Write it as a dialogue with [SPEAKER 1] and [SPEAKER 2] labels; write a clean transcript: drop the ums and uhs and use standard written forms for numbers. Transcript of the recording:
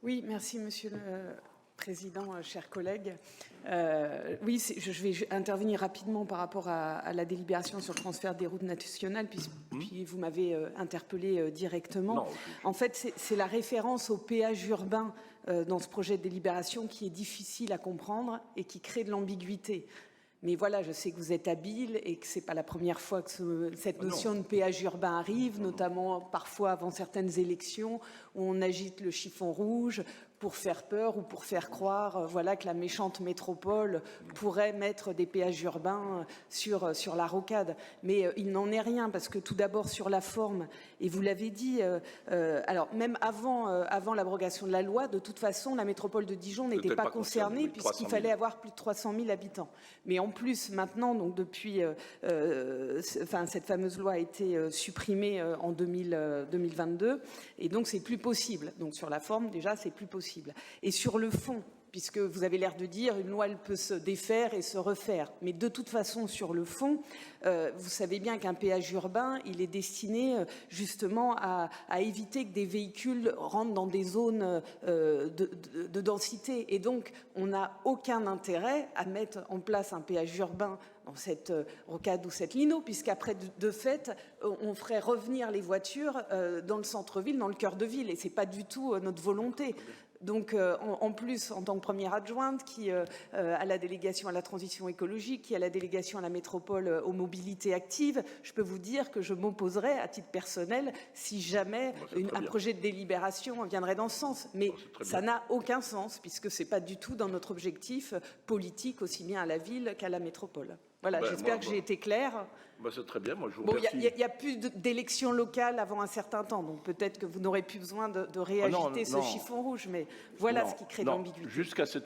[SPEAKER 1] Oui, merci Monsieur le Président, chers collègues. Oui, je vais intervenir rapidement par rapport à la délibération sur le transfert des routes nationales, puis vous m'avez interpellé directement.
[SPEAKER 2] Non,
[SPEAKER 1] En fait, c'est la référence au péage urbain dans ce projet de délibération qui est difficile à comprendre et qui crée de l'ambiguïté. Mais voilà, je sais que vous êtes habile et que ce n'est pas la première fois que cette notion de péage urbain arrive, notamment parfois avant certaines élections où on agite le chiffon rouge pour faire peur ou pour faire croire voilà, que la méchante métropole pourrait mettre des péages urbains sur la rocade. Mais il n'en est rien parce que tout d'abord sur la forme, et vous l'avez dit, alors même avant l'abrogation de la loi, de toute façon, la métropole de Dijon n'était pas concernée puisqu'il fallait avoir plus de 300 000 habitants. Mais en plus, maintenant, donc depuis, cette fameuse loi a été supprimée en 2022, et donc c'est plus possible. Donc sur la forme, déjà, c'est plus possible. Et sur le fond, puisque vous avez l'air de dire une loi, elle peut se défaire et se refaire. Mais de toute façon, sur le fond, vous savez bien qu'un péage urbain, il est destiné justement à éviter que des véhicules rentrent dans des zones de densité. Et donc, on n'a aucun intérêt à mettre en place un péage urbain dans cette rocade ou cette lino, puisqu'après, de fait, on ferait revenir les voitures dans le centre-ville, dans le cœur de ville. Et ce n'est pas du tout notre volonté. Donc, en plus, en tant que première adjointe, qui a la délégation à la transition écologique, qui a la délégation à la métropole aux mobilités actives, je peux vous dire que je m'opposerais à titre personnel si jamais un projet de délibération viendrait dans ce sens. Mais ça n'a aucun sens, puisque ce n'est pas du tout dans notre objectif politique, aussi bien à la ville qu'à la métropole. Voilà, j'espère que j'ai été claire.
[SPEAKER 2] C'est très bien, moi je vous remercie.
[SPEAKER 1] Il n'y a plus d'élections locales avant un certain temps, donc peut-être que vous n'aurez plus besoin de réagiter ce chiffon rouge, mais voilà ce qui crée l'ambiguïté.
[SPEAKER 2] Jusqu'à cette